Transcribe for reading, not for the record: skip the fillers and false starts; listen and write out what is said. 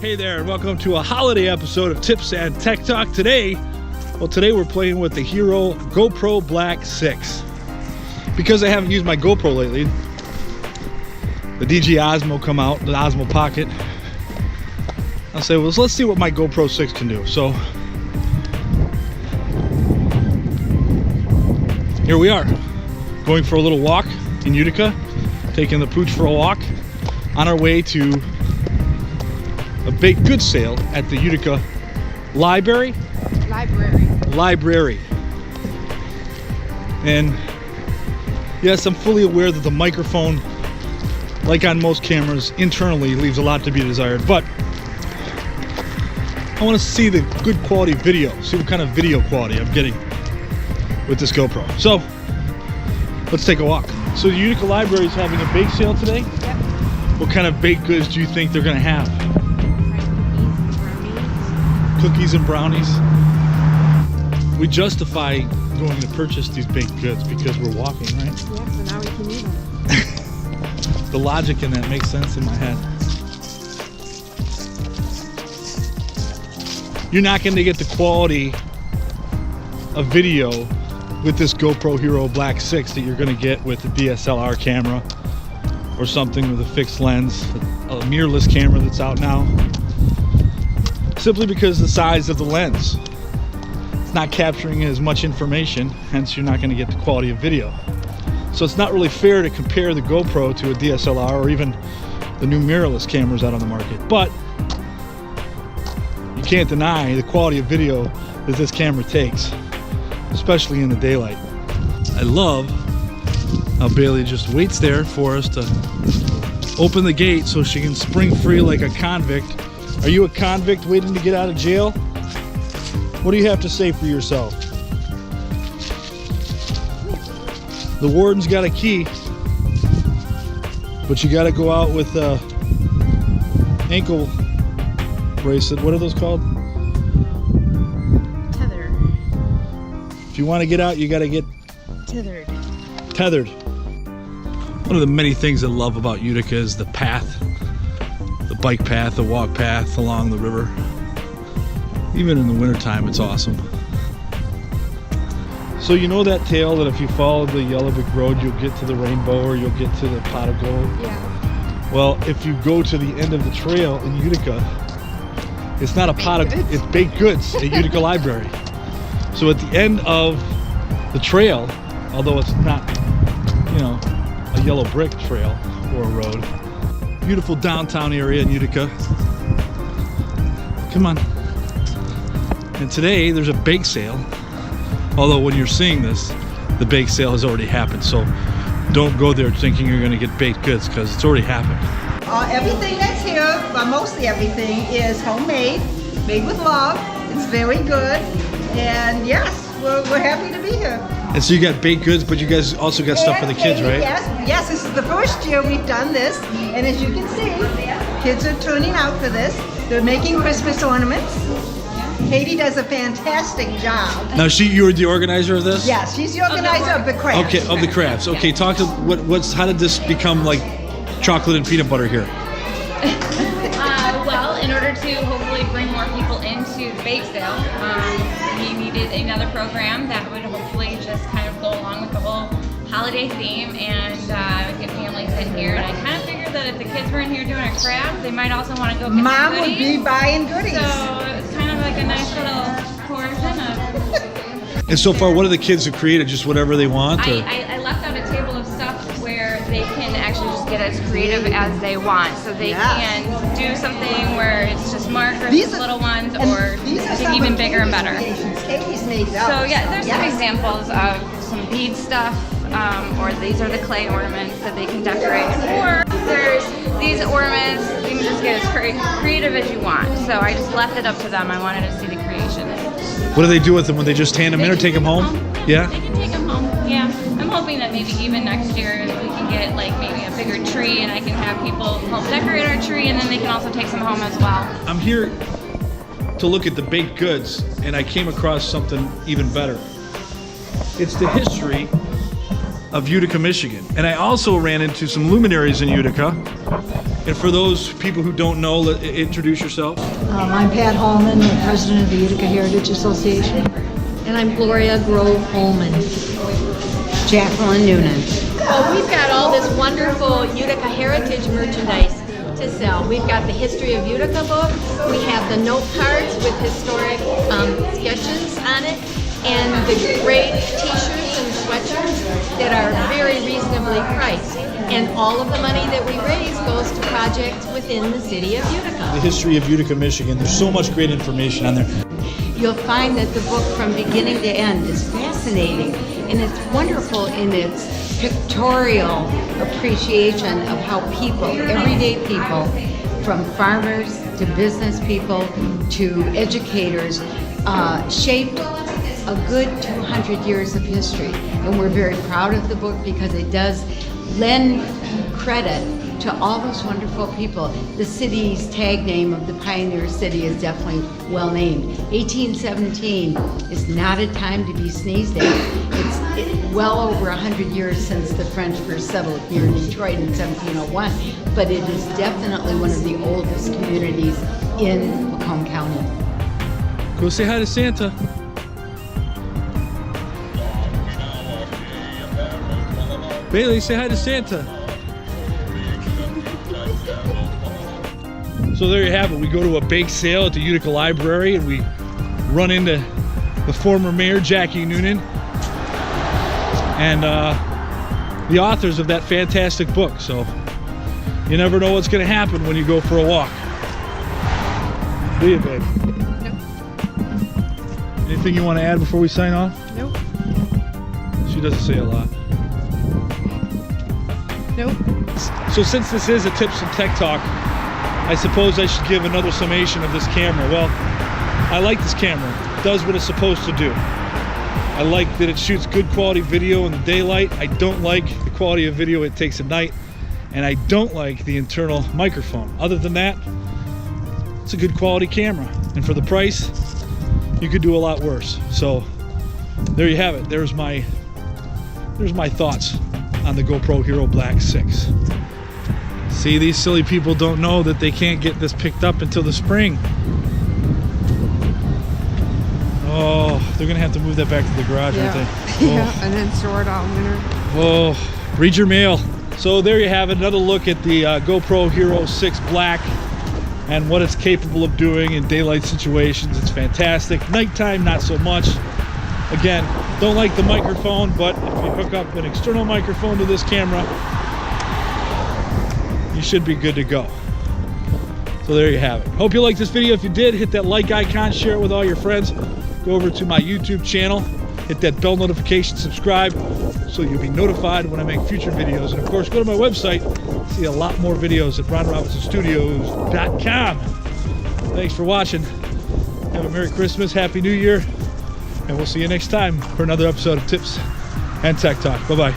Hey there, and welcome to a holiday episode of Tips and Tech Talk. Today we're playing with the HERO GoPro Black 6. Because I haven't used my GoPro lately, the DJI Osmo come out, the Osmo Pocket. I'll say, well, let's see what my GoPro 6 can do. So here we are, going for a little walk in Utica, taking the pooch for a walk on our way to a baked goods sale at the Utica Library. And yes, I'm fully aware that the microphone, like on most cameras, internally leaves a lot to be desired, but I want to see the good quality video, see what kind of video quality I'm getting with this GoPro. So let's take a walk. So the Utica Library is having a bake sale today. Yep. What kind of baked goods do you think they're going to have? Cookies and brownies. We justify going to purchase these baked goods because we're walking, right? Yeah, so now we can eat them. The logic in that makes sense in my head. You're not going to get the quality of video with this GoPro HERO Black 6 that you're going to get with the DSLR camera or something with a fixed lens, a mirrorless camera that's out now. Simply because the size of the lens, it's not capturing as much information, hence you're not going to get the quality of video. So it's not really fair to compare the GoPro to a DSLR or even the new mirrorless cameras out on the market. But you can't deny the quality of video that this camera takes, especially in the daylight. I love how Bailey just waits there for us to open the gate so she can spring free like a convict. Are you a convict waiting to get out of jail? What do you have to say for yourself? The warden's got a key, but you got to go out with a ankle bracelet. What are those called? Tether. If you want to get out, you got to get tethered. One of the many things I love about Utica is the path. The bike path, the walk path along the river. Even in the wintertime, it's awesome. So you know that tale that if you follow the yellow brick road, you'll get to the rainbow or you'll get to the pot of gold? Yeah. Well, if you go to the end of the trail in Utica, it's not a pot of, it's baked goods at Utica Library. So at the end of the trail, although it's not, you know, a yellow brick trail or a road, beautiful downtown area in Utica. Come on. And today there's a bake sale. Although when you're seeing this, the bake sale has already happened. So don't go there thinking you're going to get baked goods because it's already happened. Everything that's here, well, mostly everything, is homemade, made with love. It's very good. And yes, we're happy to be here. And so you got baked goods, but you guys also got stuff for the kids, right? Yes, this is the first year we've done this. And as you can see, kids are turning out for this. They're making Christmas ornaments. Katie does a fantastic job. Now you were the organizer of this? Yes, she's the organizer of the crafts. Okay, of the crafts. Okay, talk to how did this become like chocolate and peanut butter here? Well, in order to hopefully bring more people into the bake sale, we needed another program that would hopefully just kind of go along with the whole holiday theme and get families in here. And I kind of figured that if the kids were in here doing a craft, they might also want to go get Mom some would be buying goodies. So it's kind of like a nice little portion of... And so far, what are the kids who created? Just whatever they want? Or? I left out a table of stuff where they can actually just get as creative as they want. So they can do something where it's just markers, little ones, or something even bigger and better. Katie's made those. So yeah, there's some examples of some bead stuff, or these are the clay ornaments that they can decorate. Or there's these ornaments, you can just get as creative as you want. So I just left it up to them. I wanted to see the creation. What do they do with them? When they just hand them in or take them home? Yeah? They can take them home, yeah. I'm hoping that maybe even next year we can get like maybe a bigger tree and I can have people help decorate our tree and then they can also take some home as well. I'm here to look at the baked goods and I came across something even better. It's the history of Utica, Michigan. And I also ran into some luminaries in Utica And for those people who don't know, introduce yourself. I'm Pat Hallman, the president of the Utica Heritage Association. And I'm Gloria Grove Holman. Jacqueline Noonan. Well, we've got all this wonderful Utica heritage merchandise to sell. We've got the History of Utica book. We have the note cards with historic sketches on it, and the great t-shirts and sweatshirts that are very reasonably priced. And all of the money that we raise goes to projects within the city of Utica. The history of Utica, Michigan. There's so much great information on there. You'll find that the book from beginning to end is fascinating, and it's wonderful in its pictorial appreciation of how people, everyday people, from farmers to business people to educators, shaped a good 200 years of history. And we're very proud of the book because it does lend credit to all those wonderful people. The city's tag name of the Pioneer City is definitely well named. 1817 is not a time to be sneezed at. It's well over 100 years since the French first settled here in Detroit in 1701, but it is definitely one of the oldest communities in Macomb County. Go say hi to Santa. Bailey, say hi to Santa. So there you have it. We go to a bake sale at the Utica Library and we run into the former mayor, Jackie Noonan, and the authors of that fantastic book. So you never know what's going to happen when you go for a walk. Do you, babe? Nope. Anything you want to add before we sign off? Nope. She doesn't say a lot. Nope. So since this is a Tips and Tech Talk, I suppose I should give another summation of this camera. Well, I like this camera. It does what it's supposed to do. I like that it shoots good quality video in the daylight. I don't like the quality of video it takes at night. And I don't like the internal microphone. Other than that, it's a good quality camera. And for the price, you could do a lot worse. So there you have it. There's my thoughts on the GoPro Hero Black 6. See, these silly people don't know that they can't get this picked up until the spring. Oh, they're gonna have to move that back to the garage, aren't they? Oh. Yeah, and then store it all winter. Oh, read your mail. So there you have it, another look at the GoPro Hero 6 Black and what it's capable of doing in daylight situations. It's fantastic. Nighttime, not so much. Again, don't like the microphone, but if you hook up an external microphone to this camera, you should be good to go. So there you have it. Hope you liked this video. If you did, hit that like icon, share it with all your friends. Go over to my YouTube channel, hit that bell notification, subscribe, so you'll be notified when I make future videos. And of course, go to my website, see a lot more videos at ronrobinsonstudios.com. Thanks for watching. Have a Merry Christmas, Happy New Year, and we'll see you next time for another episode of Tips and Tech Talk. Bye-bye.